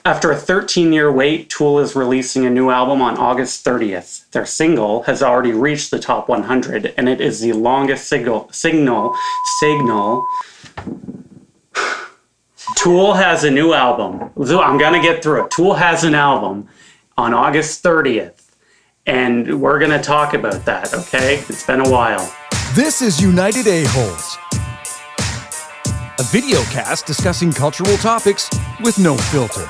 After a 13-year wait, Tool is releasing a new album on August 30th. Their single has already reached the top 100, and it is the longest signal. Tool has a new album. I'm going to get through it. Tool has an album on August 30th, and we're going to talk about that, okay? It's been a while. This is United Aholes, a video cast discussing cultural topics with no filter.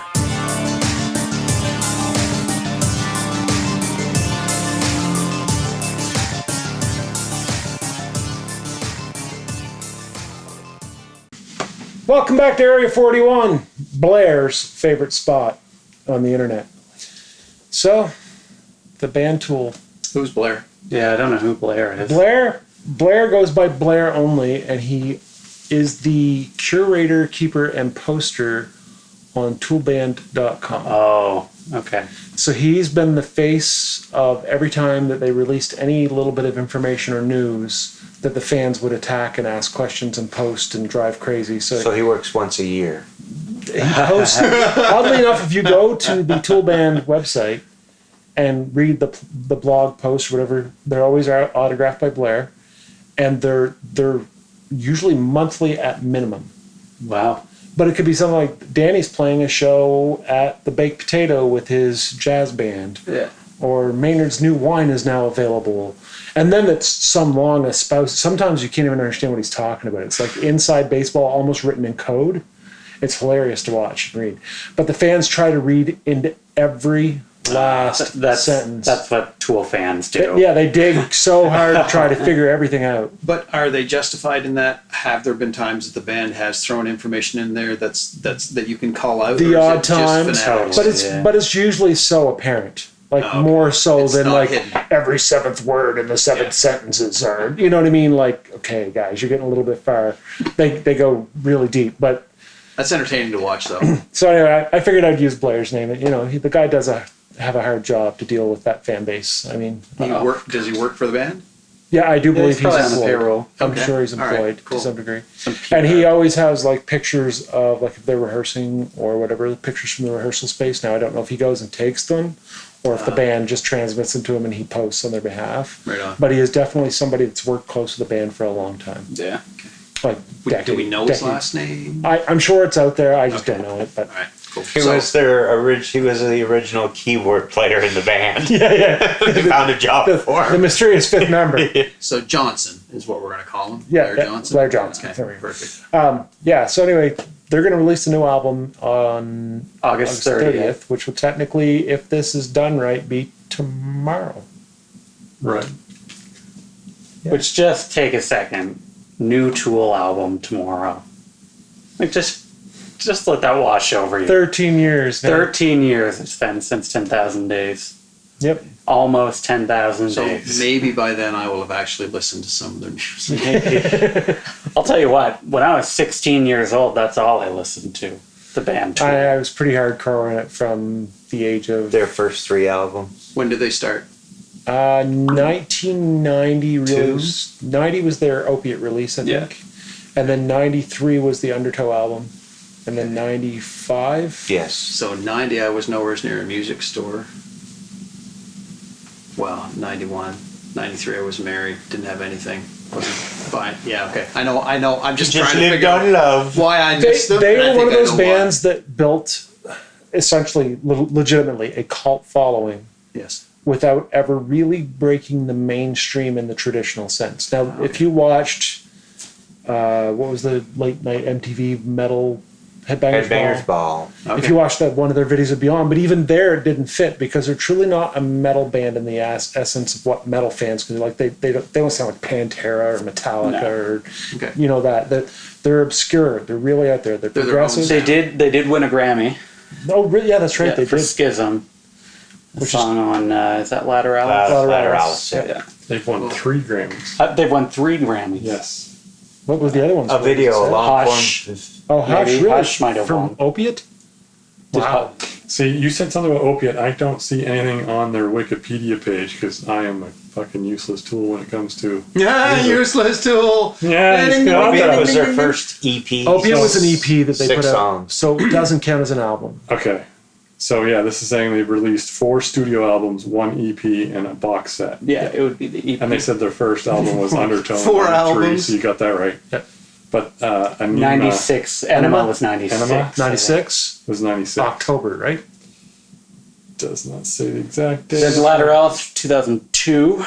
Welcome back to Area 41, Blair's favorite spot on the internet. So, the band Tool. Who's Blair? Yeah, I don't know who Blair is. Blair goes by Blair only, and he is the curator, keeper, and poster on toolband.com. Oh, okay. So he's been the face of every time that they released any little bit of information or news that the fans would attack and ask questions and post and drive crazy. So he works once a year. He posts, oddly enough, if you go to the Tool Band website and read the blog post or whatever, they're always autographed by Blair, and they're usually monthly at minimum. Wow. But it could be something like Danny's playing a show at the Baked Potato with his jazz band. Yeah. Or Maynard's new wine is now available. And then it's some long espouse. Sometimes you can't even understand what he's talking about. It's like inside baseball, almost written in code. It's hilarious to watch and read. But the fans try to read into every last sentence. That's what Tool fans do. They dig so hard to try to figure everything out. But are they justified in that? Have there been times that the band has thrown information in there that you can call out? The or odd is it just times, fanatics? but it's usually so apparent. More so It's than not like hidden. every seventh word in the seventh sentences are, you know what I mean? Like, okay, guys, you're getting a little bit far. They go really deep, but That's entertaining to watch, though. so anyway, I figured I'd use Blair's name. You know, the guy does have a hard job to deal with that fan base. I mean, Does he work for the band? yeah, I do believe he's probably on the employed. payroll. I'm Okay. sure he's All right, employed cool. to some degree. And he always has like pictures of like if they're rehearsing or whatever, pictures from the rehearsal space. Now I don't know if he goes and takes them or if the band just transmits them to him and he posts on their behalf. Right on. But he is definitely somebody that's worked close with the band for a long time. Yeah. Like Do we know his decades. last name? I'm sure it's out there. I just Okay. don't know it. But All right, cool. He was the original keyboard player in the band. yeah. They found a job for The him. mysterious fifth member. So Johnson is what we're going to call him. Yeah, Blair Johnson. Blair Johnson. Okay, There we go. perfect. So anyway, they're going to release a new album on August 30th. which will technically, if this is done right, be tomorrow. Right. Yeah. Which, just take a second. New Tool album tomorrow. Like, just let that wash over you. 13 years. Man. 13 years it's been since 10,000 days. Yep. Almost 10,000 So days. maybe by then I will have actually listened to some of their music. I'll tell you what, when I was 16 years old, that's all I listened to. The band Tool. I was pretty hardcore in it from the age of Their first 3 albums. When did they start? 1990. Really, 90 was their Opiate release, I Yeah. think, and then 93 was the Undertow album, and then 95. Yes. So 90, I was nowhere near a music store. Well, 91, 93, I was married, didn't have anything. Wasn't fine. Yeah, okay. I know. I'm just trying to lived figure on out love. why I missed them. They and I were one of think I those know why. bands that built essentially, legitimately, a cult following Yes. without ever really breaking the mainstream in the traditional sense. Now, if you watched, what was the late night MTV metal Headbangers Ball? Ball. If you watched that one of their videos of Beyond, but even there it didn't fit because they're truly not a metal band in the essence of what metal fans can do. Like they don't sound like Pantera or Metallica or Okay. you know that they're obscure. They're really out there. They're their own progressive. They did win a Grammy. Oh, really? Yeah, that's right. Yeah, they for did. Schism. A Which is- song on, is that Lateralis? Lateralis, Yeah. Yeah. They've won 3 Grammys. They've won 3 Grammys. Yes. What was the other one? A video, a long Hush. form. Oh, Hush, Maybe. really? Hush might have From won. Opiate? Wow. See, you said something about Opiate. I don't see anything on their Wikipedia page because I am a fucking useless tool when it comes to. Yeah, useless tool. Yeah, Ding, it's ding, got ding, Opiate that. was their first EP. Opiate was an EP that they 6 put out. songs. So it doesn't count as an album. Okay. So yeah, this is saying they've released 4 studio albums, 1 EP, and a box set. Yeah, it would be the EP. And they said their first album was Undertone. 4 3, albums. so you got that right. Yep. But Anima 96. Enema was 96. Enema? 96 was 96. October, right? Does not say the exact Then date. Lateralis 2002.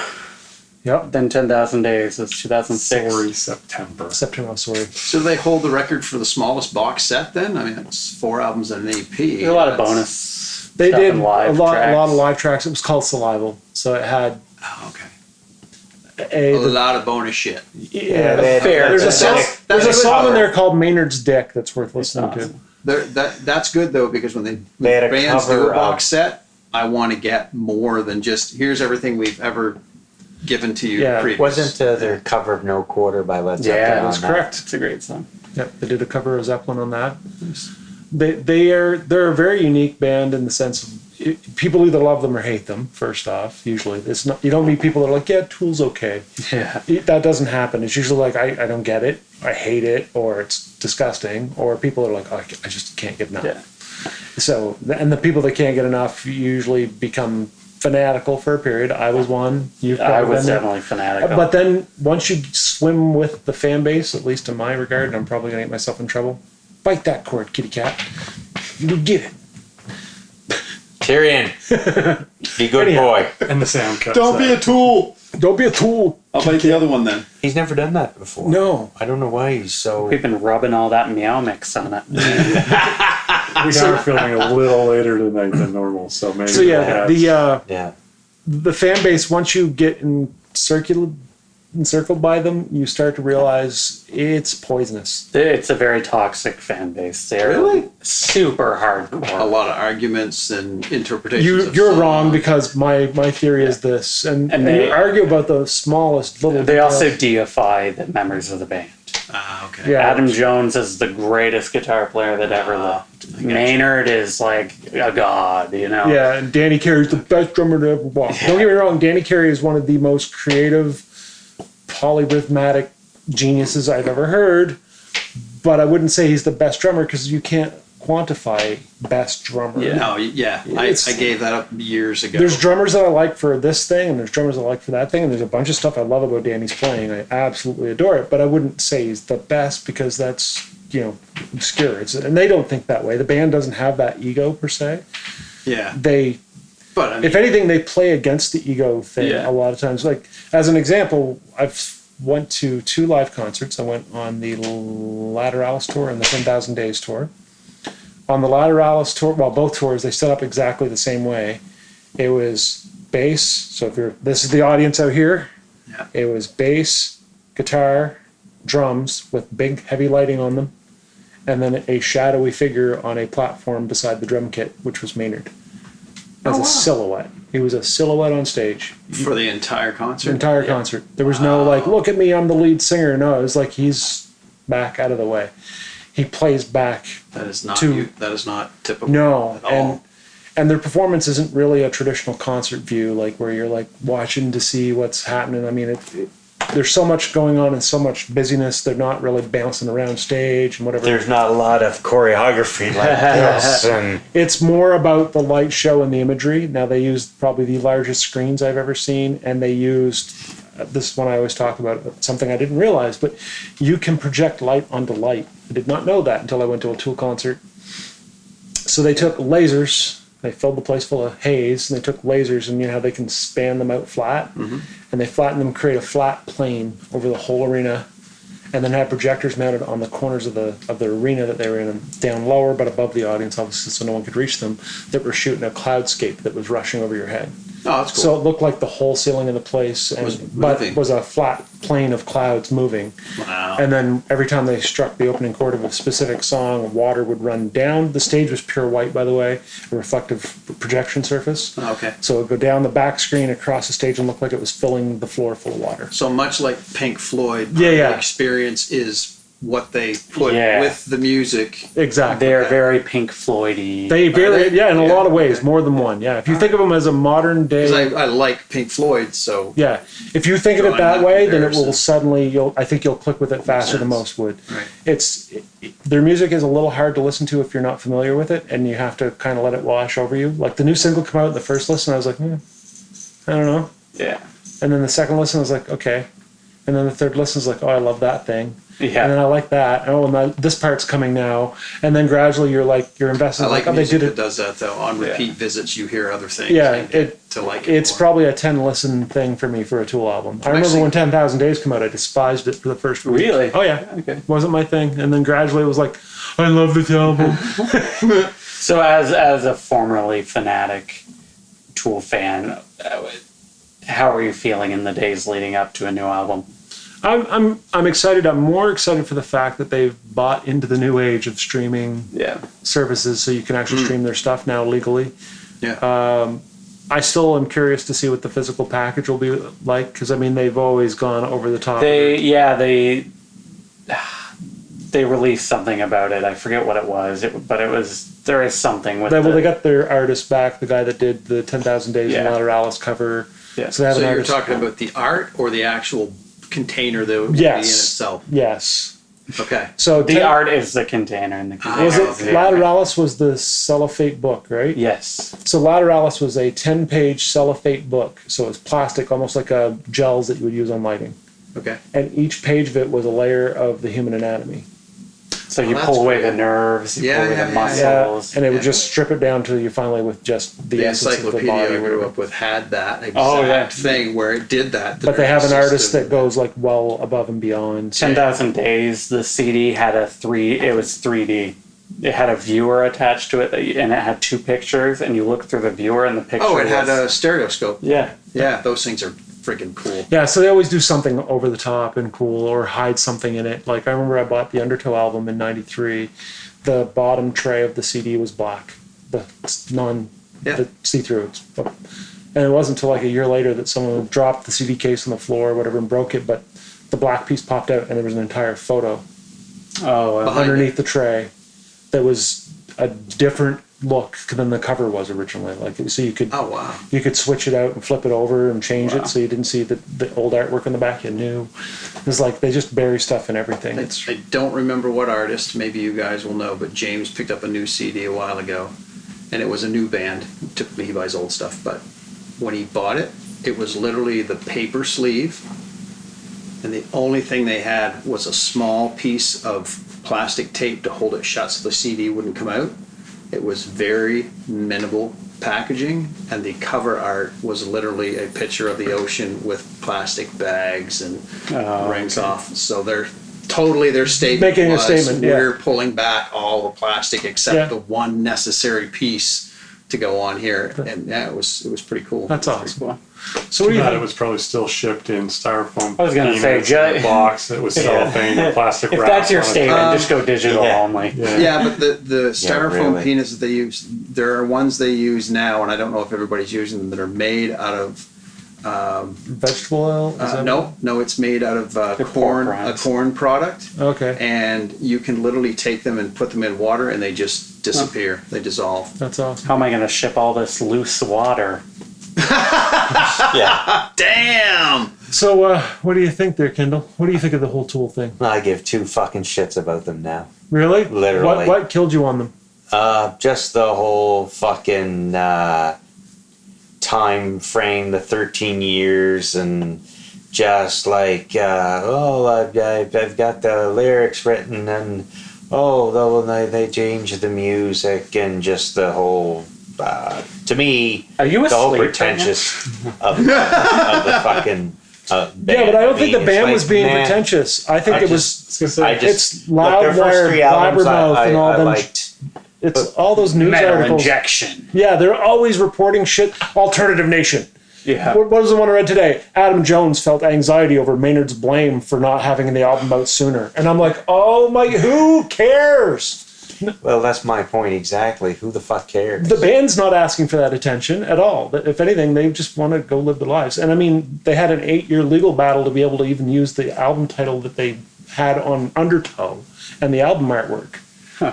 Yep. Then 10,000 Days was 2006. Sorry, September. September, I'm sorry. So they hold the record for the smallest box set then? I mean, it's 4 albums and an EP. There's a lot of That's- bonus. They stuff did and a live lot tracks. of live tracks. It was called Salival. So it had Oh, okay. a, A lot of bonus shit. yeah, they- fair. there's a that's song, a- there's a that's a song in cover. there called Maynard's Dick that's worth listening to. Awesome. That's good though, because when They had a bands do cover a of- box set, I want to get more than just here's everything we've ever given to you Yeah. previous. Wasn't their cover of No Quarter by Led Zeppelin? Yeah, on that's that? correct. It's a great song. Yep, they did a cover of Zeppelin on that. They're a very unique band in the sense of people either love them or hate them. First off, usually it's not. You don't meet people that are like, yeah, Tool's okay. Yeah. That doesn't happen. It's usually like I don't get it, I hate it, or it's disgusting, or people are like, oh, I just can't get enough. Yeah. So, and the people that can't get enough usually become fanatical for a period. I was one. You've I probably was been there. definitely fanatical. But then once you swim with the fan base, at least in my regard, and I'm probably gonna get myself in trouble. Bite that cord, kitty cat. You get it. Tyrion, be good Anyhow. boy. And the sound cuts. Don't be a tool. Don't be a tool. I'll bite the other one then. He's never done that before. No. I don't know why he's so. We've been rubbing all that meow mix on it. We are filming a little later tonight than normal, so maybe. So yeah, Yeah. the fan base, once you get encircled by them, you start to realize it's poisonous. It's a very toxic fan base. They're Really? super A hardcore. lot of arguments and interpretations. of You're songs. wrong because my theory is this, and they- you argue about the smallest little. They details. also deify the members of the band. Ah, okay. Yeah. Adam Jones is the greatest guitar player that ever lived. Maynard is like a god, you know? Yeah, and Danny Carey's the best drummer to ever walk. Don't get me wrong, Danny Carey is one of the most creative, polyrhythmic geniuses I've ever heard, but I wouldn't say he's the best drummer because you can't quantify best drummer. Yeah. No, yeah. I It's- gave that up years ago. There's drummers that I like for this thing, and there's drummers I like for that thing, and there's a bunch of stuff I love about Danny's playing. I absolutely adore it, but I wouldn't say he's the best because that's, obscure. And they don't think that way. The band doesn't have that ego per se. yeah. But I mean, if anything, they play against the ego thing Yeah. a lot of times. Like, as an example, I've went to 2 live concerts. I went on the Lateralis tour and the 10,000 Days tour. On the Lateralis tour, well, both tours, they set up exactly the same way. It was bass. So this is the audience out here. Yeah. It was bass, guitar, drums with big heavy lighting on them, and then a shadowy figure on a platform beside the drum kit, which was Maynard. As a silhouette. He was a silhouette on stage. for the entire concert. The entire concert. There was no like, look at me, I'm the lead singer. No, it was like he's back out of the way. He plays back. That is not to- that is not typical. No, at all. and their performance isn't really a traditional concert view, like where you're like watching to see what's happening. I mean, there's so much going on and so much busyness. They're not really bouncing around stage and whatever. There's not a lot of choreography like this, and It's more about the light show and the imagery. Now, they used probably the largest screens I've ever seen, and they used this is one I always talk about, something I didn't realize, but you can project light onto light. I did not know that until I went to a Tool concert. So they took lasers, they filled the place full of haze, and they took lasers, and you know how they can span them out flat, and they flattened them, create a flat plane over the whole arena, and then had projectors mounted on the corners of the arena that they were in, down lower but above the audience, obviously, so no one could reach them, that were shooting a cloudscape that was rushing over your head. Oh, that's cool. So it looked like the whole ceiling of the place, Was but moving. was a flat plane of clouds moving. Wow. And then every time they struck the opening chord of a specific song, water would run down. The stage was pure white, by the way, a reflective projection surface. Okay. So it would go down the back screen across the stage and look like it was filling the floor full of water. So much like Pink Floyd, Yeah, yeah. the experience is what they put Yeah. with the music. Exactly. They're very Pink Floyd-y. They vary, they? in a Yeah. lot of ways, more than one. Yeah, if you think of them as a modern day, Because I like Pink Floyd, so yeah, if you think of it Drawing that that way, then it will comparison. suddenly I think you'll click with it faster than sense. most would. Right. Their music is a little hard to listen to if you're not familiar with it, and you have to kind of let it wash over you. Like the new single come out, the first listen, I was like, I don't know, Yeah. and then the second listen, I was like, okay, and then the third listen is like, oh, I love that thing. Yeah. And then I like that. Oh, and this part's coming now. And then gradually you're invested. I like oh, they music did that it. does that though. On repeat visits, you hear other things. Yeah, and get to like it it's more. probably a 10 listen thing for me for a Tool album. I remember Actually- when 10,000 Days come out, I despised it for the first week. Really? Oh yeah. Okay. Wasn't my thing. And then gradually it was like, I love this album. So as a formerly fanatic Tool fan, how are you feeling in the days leading up to a new album? I'm excited. I'm more excited for the fact that they've bought into the new age of streaming Yeah. services, so you can actually stream their stuff now legally. Yeah. I still am curious to see what the physical package will be like, because I mean they've always gone over the top. They released something about it. I forget what it was. There is something with They got their artist back, the guy that did the 10,000 Days in Yeah. Lateralis cover. Yeah. So they have So an you're artist. talking about the art or the actual container that would be in Yes. itself? Yes. Okay. So the art is the container, and the container was is it the Lateralis was the cellophane book, right? Yes. So Lateralis was a 10-page cellophane book. So it was plastic, almost like gels that you would use on lighting. Okay. And each page of it was a layer of the human anatomy. So you that's pull away cool. the nerves, you Yeah, pull away yeah, the yeah, yeah. muscles. And it would just strip it down till you finally with just the The essence of the encyclopedia body. I or grew whatever. up with had that exact Oh, yeah. thing where it did that. But they have an nervous artist system. that goes like well above and beyond. 10,000 Days, the CD had it was 3D. It had a viewer attached to it, and it had two pictures, and you look through the viewer, and the picture Oh, it had was- a stereoscope. Yeah. Yeah, those things are freaking cool. Yeah, so they always do something over the top and cool or hide something in it. Like I remember I bought the Undertow album in '93. The bottom tray of the CD was black, the see-through. And it wasn't until like a year later that someone dropped the CD case on the floor or whatever and broke it, but the black piece popped out and there was an entire photo Oh, well, Behind underneath the tray that was a different look than the cover was originally. Like so you could Oh, wow. you could switch it out and flip it over and change Wow. it so you didn't see the old artwork in the back you knew. It's like they just bury stuff in everything. It's I don't remember what artist, maybe you guys will know, but James picked up a new CD a while ago, and it was a new band. Typically he buys old stuff, but when he bought it, it was literally the paper sleeve, and the only thing they had was a small piece of plastic tape to hold it shut so the CD wouldn't come out. It was very minimal packaging, and the cover art was literally a picture of the ocean with plastic bags and rings off. So their statement Making a was, statement, yeah. we're pulling back all the plastic except Yeah. the one necessary piece to go on here. And yeah, it was pretty cool. that's pretty awesome. cool. So what do you It think? was probably still shipped in styrofoam. I was gonna say, peanuts in a box. It was cellophane, and plastic If wrap. that's your on it. statement, just go digital yeah. only. Yeah, but the styrofoam really. peanuts that they use, there are ones they use now, and I don't know if everybody's using them, that are made out of Vegetable oil? Is that no, it's made out of corn, pork a rinds. corn product, Okay, and you can literally take them and put them in water, and they just disappear. They dissolve. that's awesome. How am I going to ship all this loose water? Yeah. Damn. So what do you think there, Kendall? What do you think of the whole Tool thing? I give two fucking shits about them now. Really? Literally. What killed you on them? Just the whole fucking time frame, the 13 years, and just like, I've got the lyrics written, and they changed the music, and just the whole, to me, Are you the whole asleep right now? pretentious of the fucking band. Yeah, but I don't think the it's band like, was being man, pretentious. I think I it was. It's gonna say, It's Loudwire, Blabbermouth, and all I them. liked. It's all those news Metal articles. injection. Yeah, they're always reporting shit. Alternative Nation. Yeah. What was the one I read today? Adam Jones felt anxiety over Maynard's blame for not having the album out sooner. And I'm like, oh my, who cares? Well, that's my point exactly. Who the fuck cares? The band's not asking for that attention at all. If anything, they just want to go live their lives. And I mean, they had an 8-year legal battle to be able to even use the album title that they had on Undertow and the album artwork.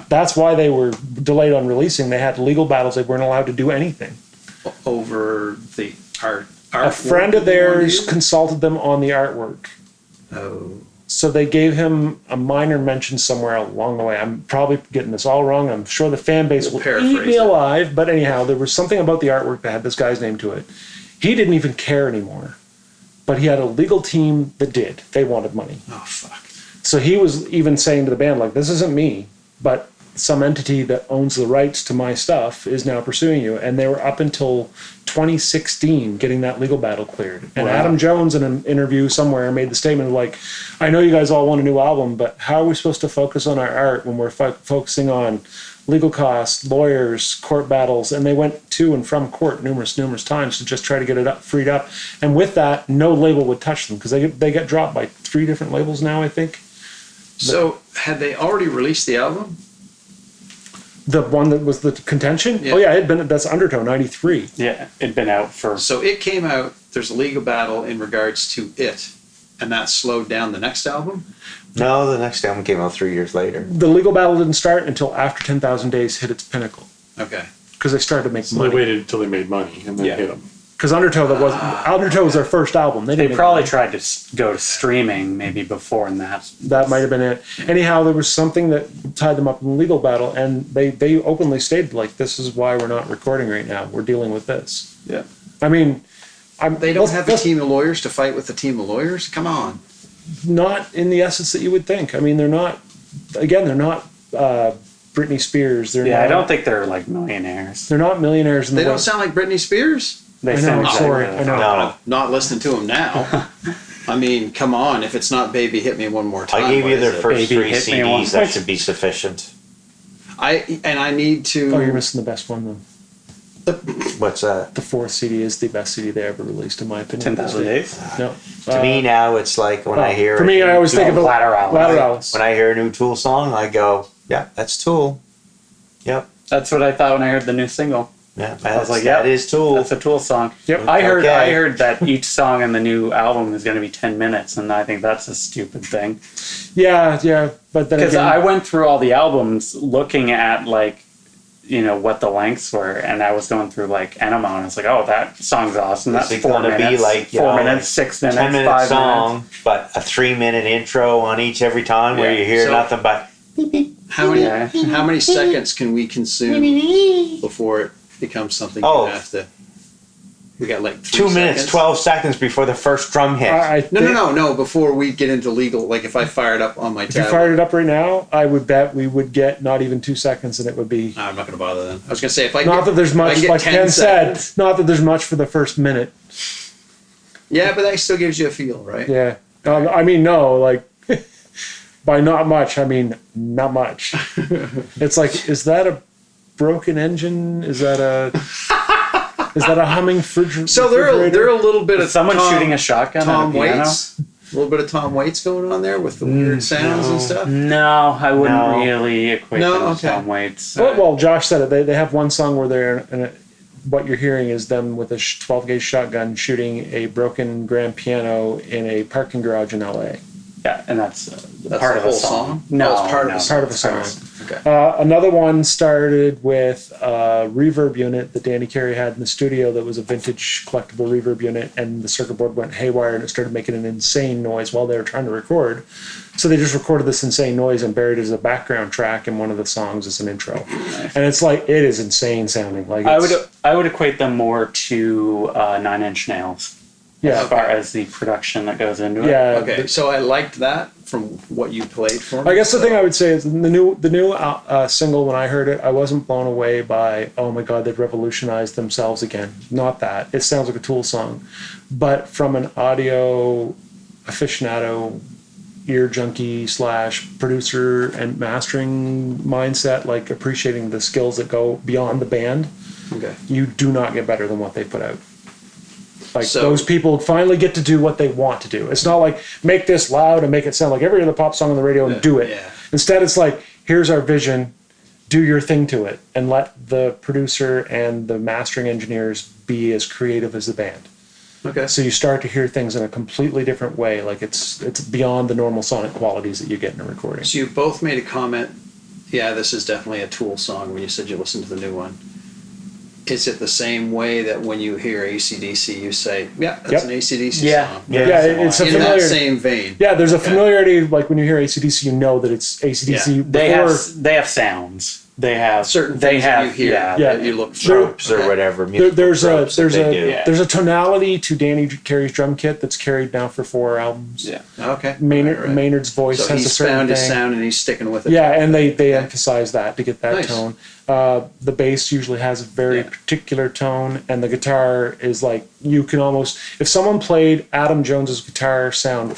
That's why they were delayed on releasing. They had legal battles. They weren't allowed to do anything. Over the art. A friend of theirs consulted them on the artwork. Oh. So they gave him a minor mention somewhere along the way. I'm probably getting this all wrong. I'm sure the fan base will eat me alive. But anyhow, there was something about the artwork that had this guy's name to it. He didn't even care anymore. But he had a legal team that did. They wanted money. Oh, fuck. So he was even saying to the band, like, this isn't me, but some entity that owns the rights to my stuff is now pursuing you. And they were up until 2016 getting that legal battle cleared. And Adam Jones, in an interview somewhere, made the statement like, I know you guys all want a new album, but how are we supposed to focus on our art when we're focusing on legal costs, lawyers, court battles? And they went to and from court numerous times to just try to get it freed up. And with that, no label would touch them because they get dropped by 3 different labels now, I think. So had they already released the album? The one that was the contention? Yeah. Oh yeah, that's Undertow, 93. Yeah, it'd been out for. So it came out, there's a legal battle in regards to it, and that slowed down the next album? No, the next album came out 3 years later. The legal battle didn't start until after 10,000 Days hit its pinnacle. Okay. Because they started to make So money. they waited until they made money and then hit them. Because Undertow was their first album. They probably tried to go to streaming maybe before and that might have been it. Anyhow, there was something that tied them up in the legal battle, and they openly stated, like, this is why we're not recording right now. We're dealing with this. Yeah. I mean, They don't have a team of lawyers to fight with a team of lawyers? Come on. Not in the essence that you would think. I mean, they're not Britney Spears. They're not, I don't think they're like millionaires. They're not millionaires. They don't sound like Britney Spears? They I know, sound I'm exactly sorry. like I know. No. Not listening to them now. I mean, come on. If it's not Baby Hit Me One More Time. I gave what you is their it? first Baby 3 hit me once. CDs. That should be sufficient. I need to. Oh, you're missing the best one, though. What's that? The 4th CD is the best CD they ever released, in my opinion. 10,000 Days? No. To me now, it's like when I hear For me, I always think of Lateralis. Lateralis. when I hear a new Tool song, I go, yeah, that's Tool. Yep. That's what I thought when I heard the new single. Yeah, I was like, yeah, that is Tool. That's a Tool song. Yep. I Okay. heard that each song in the new album is going to be 10 minutes, and I think that's a stupid thing. Yeah, but then Because again, I went through all the albums looking at, like, you know, what the lengths were, and I was going through, like, Enema, and I was like, oh, that song's awesome. That's Is it 4 gonna be minutes. like, you 4 know, minutes, like 6 minutes, 10-minute 5 song, minutes. but a 3-minute intro on each every time where Yeah. you hear So- nothing but beep, beep. How many Yeah. how many seconds can we consume before it becomes something Oh. you have to? We got like 2 minutes, seconds. 12 seconds before the first drum hit. I No. Before we get into legal, like if I fired up on my If you tablet. fired it up right now, I would bet we would get not even 2 seconds, and it would be. I'm not going to bother then. I was going to say if I Not get, that there's if I much, get like 10 Ken said, seconds- not that there's much for the first minute. Yeah, but that still gives you a feel, right? Yeah. I mean, no, like, by not much, I mean, not much. It's like, is that a broken engine? Is that a humming refrigerator? So they're a little bit of Someone Tom, shooting a shotgun Tom at a piano? Waits. A little bit of Tom Waits going on there with the weird sounds and stuff. No, I wouldn't No. really equate No, them to okay. Tom Waits. Well, Josh said it. They have one song where they're in what you're hearing is them with a 12 gauge shotgun shooting a broken grand piano in a parking garage in LA. Yeah, and that's That's part the of a whole song. song? No, Oh, it's part of no. the Part of the song. Okay. Another one started with a reverb unit that Danny Carey had in the studio that was a vintage collectible reverb unit, and the circuit board went haywire and it started making an insane noise while they were trying to record. So they just recorded this insane noise and buried it as a background track in one of the songs as an intro. And it's like, it is insane sounding. Like I would equate them more to Nine Inch Nails yeah, as far as the production that goes into it. yeah. Okay, so I liked that from what you played for me. I guess the thing I would say is the new single, when I heard it, I wasn't blown away by, oh my God, they've revolutionized themselves again. Not that. It sounds like a Tool song. But from an audio aficionado, ear junkie / producer and mastering mindset, like appreciating the skills that go beyond the band, Okay. you do not get better than what they put out. Like So- those people finally get to do what they want to do. It's not like make this loud and make it sound like every other pop song on the radio and do it. Yeah. Instead, it's like, here's our vision, do your thing to it, and let the producer and the mastering engineers be as creative as the band. Okay. So you start to hear things in a completely different way. Like it's beyond the normal sonic qualities that you get in a recording. So you both made a comment, yeah, this is definitely a Tool song when you said you listened to the new one. Is it the same way that when you hear AC/DC, you say, yeah, that's Yep. an AC/DC Yeah. song? Yeah, it's a In familiar. that same vein. Yeah, there's a familiarity. Like when you hear AC/DC, you know that it's AC/DC. Yeah. They have sounds. They have Certain they things have that you hear yeah. Yeah. that you look for. tropes or Okay. whatever. There, Musical there's a tropes that there's they a do. Yeah. there's a tonality to Danny Carey's drum kit that's carried now for 4 albums. Yeah. Okay. Maynard, Right, right. Maynard's voice So has a he's certain found thing. his sound and he's sticking with it. Yeah, and they Okay. emphasize that to get that Nice. tone. The bass usually has a very Yeah. particular tone, and the guitar is like you can almost if someone played Adam Jones's guitar sound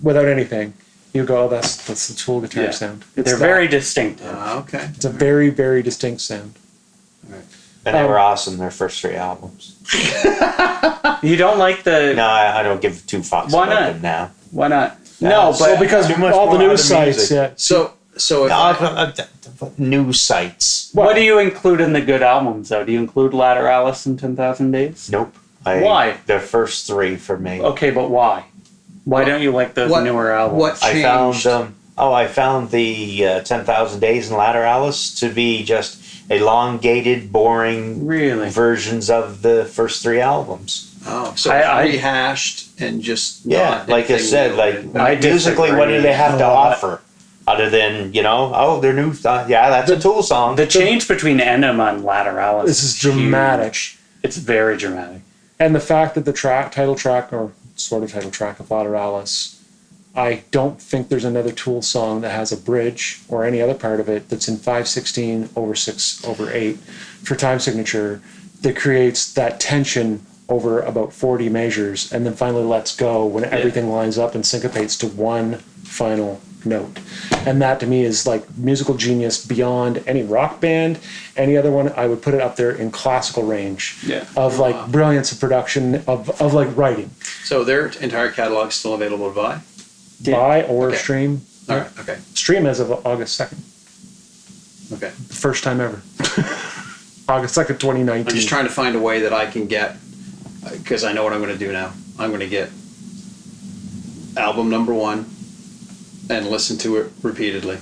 without anything, you go, oh, that's the Tool guitar Yeah. sound. They're that. very distinctive. Okay. It's a very very distinct sound. And they were awesome, their first 3 albums. You don't like the No, I don't give 2 fucks Why about not? them now. why not? No, So but because too much all the more news other sites, music. yeah. So if News sites. what do you include in the good albums though? Do you include Lateralis and 10,000 Days? Nope. Why? The first 3 for me. Okay, but why? Why don't you like those What- newer albums? what I changed? found I found the 10,000 Days and Lateralis to be just elongated, boring Really? versions of the first 3 albums. Oh, so I- it's rehashed and just Yeah, not like I anything said, new. like I musically, what do disagree they have to a lot. offer other than they're new? Yeah, that's a Tool song. The change between Enema and Lateralis. This is dramatic. huge. It's very dramatic. And the fact that the title track, or sort of title track of Lateralis, I don't think there's another Tool song that has a bridge or any other part of it that's in 5/16 over 6 over 8 for time signature that creates that tension over about 40 measures and then finally lets go when everything lines up and syncopates to one final note. And that to me is like musical genius beyond any rock band, any other one. I would put it up there in classical range Yeah. of like brilliance of production, of like writing. So their entire catalog's still available to buy? Yeah. Buy or Okay. stream. All right. Okay. Stream as of August 2nd. Okay. First time ever. August 2nd, 2019. I'm just trying to find a way that I can get, because I know what I'm going to do now. I'm going to get album number 1 and listen to it repeatedly,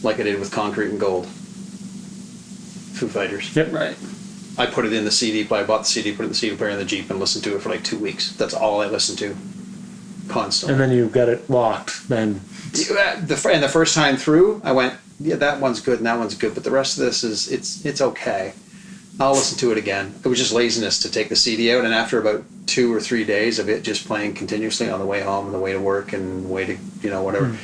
like I did with Concrete and Gold. Foo Fighters. Yep. Right. I put it in the CD, I bought the CD, put it in the CD player in the Jeep and listened to it for like 2 weeks. That's all I listened to. Constantly. And then you got it locked. Then And the first time through, I went, yeah, that one's good and that one's good, but the rest of this is, it's okay. I'll listen to it again. It was just laziness to take the CD out, and after about 2 or 3 days of it just playing continuously on the way home and the way to work and way to, whatever,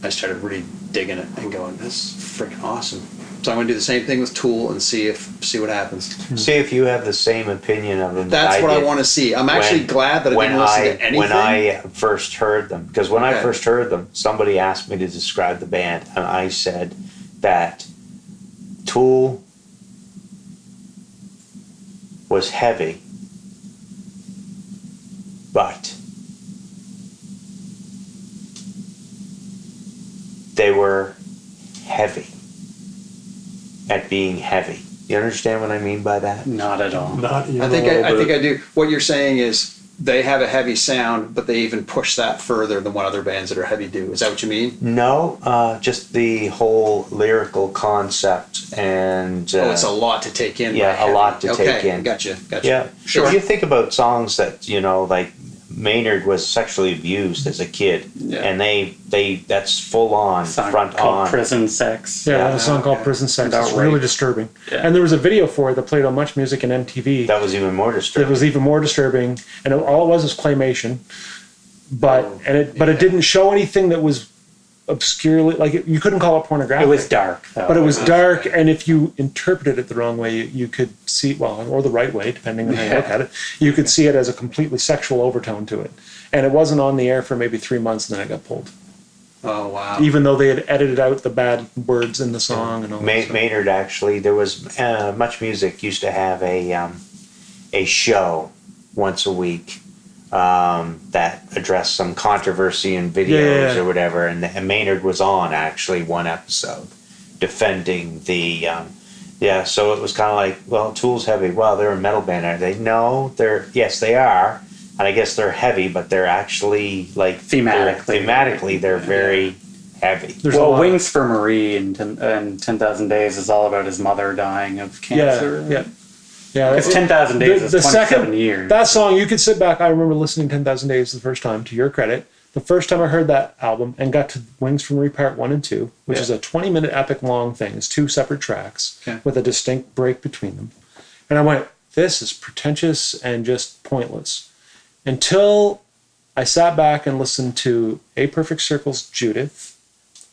I started really digging it and going, this is freaking awesome. So I'm going to do the same thing with Tool and see what happens. See if you have the same opinion of them. That's what I want to see. I'm actually glad that I didn't listen to anything. When I first heard them, because when I Okay. first heard them, somebody asked me to describe the band, and I said that Tool was heavy, but they were heavy at being heavy. You understand what I mean by that? Not at all. Not even I think a little I think bit. I do. What you're saying is they have a heavy sound, but they even push that further than what other bands that are heavy do. Is that what you mean? No, just the whole lyrical concept and Oh, it's a lot to take in. yeah, by heavy. a lot to Okay, take in. Gotcha. yeah. Sure. If you think about songs that like Maynard was sexually abused as a kid, Yeah. and that's full on Song front called on. Prison Sex. yeah, Yeah. a song called Okay. Prison Sex. About It's really rape. disturbing. Yeah. And there was a video for it that played on Much Music and MTV. That was even more It disturbing. was even more disturbing, and all it was claymation. But Oh, it didn't show anything that was obscurely you couldn't call it pornographic. It was dark, though. But it was dark, and if you interpreted it the wrong way, you could see, or the right way, depending on how you look at it, you could see it as a completely sexual overtone to it. And it wasn't on the air for maybe 3 months, and then it got pulled. Oh wow. Even though they had edited out the bad words in the song and all that stuff. Maynard actually, there was Much Music used to have a show once a week that addressed some controversy in videos Yeah. or whatever, and Maynard was on actually one episode defending the Yeah, so it was kind of like, well, Tool's heavy. Well, they're a metal band, are they? No, yes, they are. And I guess they're heavy, but they're actually like thematically they're very heavy. There's a Well, lot. Wings for Marie and 10,000 Days is all about his mother dying of cancer. Yeah. Because 10,000 Days is 27 years. That song, you could sit back. I remember listening to 10,000 Days the first time, to your credit. The first time I heard that album and got to Wings from Marie Part 1 and 2, which is a 20-minute epic long thing. It's 2 separate tracks with a distinct break between them. And I went, this is pretentious and just pointless. Until I sat back and listened to A Perfect Circle's Judith,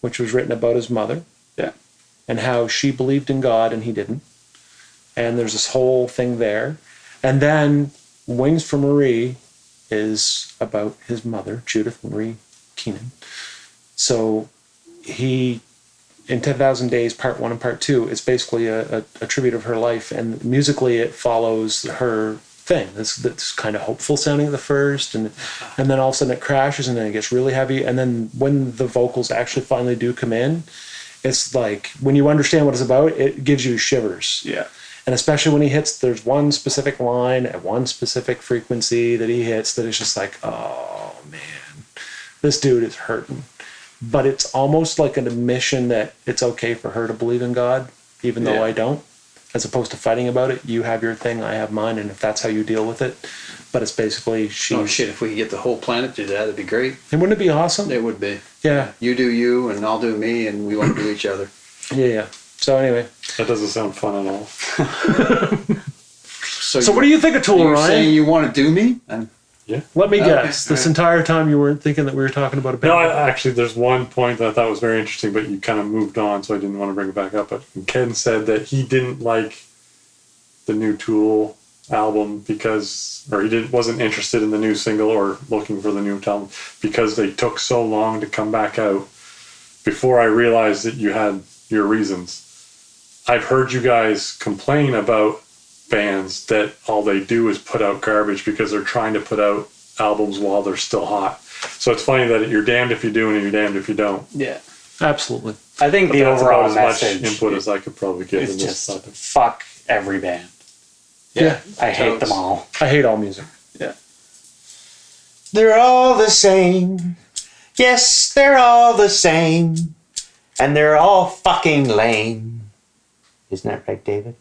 which was written about his mother. Yeah. And how she believed in God and he didn't. And there's this whole thing there. And then Wings for Marie is about his mother, Judith Marie Keenan. So he, in 10,000 Days, Part 1 and Part 2, it's basically a tribute of her life. And musically, it follows her thing. That's kind of hopeful sounding at the first. And then all of a sudden it crashes and then it gets really heavy. And then when the vocals actually finally do come in, it's like, when you understand what it's about, it gives you shivers. Yeah. And especially when he hits, there's one specific line at one specific frequency that he hits that is just like, oh man, this dude is hurting. But it's almost like an admission that it's okay for her to believe in God, even though I don't. As opposed to fighting about it, you have your thing, I have mine, and if that's how you deal with it. But it's basically Oh shit, if we could get the whole planet to do that, it'd be great. And wouldn't it be awesome? It would be. Yeah. You do you and I'll do me and we won't do each other. Yeah. So anyway. That doesn't sound fun at all. So what do you think of Tool, Are you Ryan? saying you want to do me? Let me Okay, guess. This entire time you weren't thinking that we were talking about a band. No, actually, there's one point that I thought was very interesting, but you kind of moved on, so I didn't want to bring it back up. But Ken said that he didn't like the new Tool album or he wasn't interested in the new single or looking for the new album because they took so long to come back out. Before I realized that you had your reasons. I've heard you guys complain about bands that all they do is put out garbage because they're trying to put out albums while they're still hot. So it's funny that you're damned if you do and you're damned if you don't. Yeah. Absolutely. I think But the that's overall about as message much input as I could probably give is in this just topic. fuck every band. Yeah. I hate them all. I hate all music. Yeah. They're all the same. Yes, they're all the same. And they're all fucking lame. Isn't that right, David?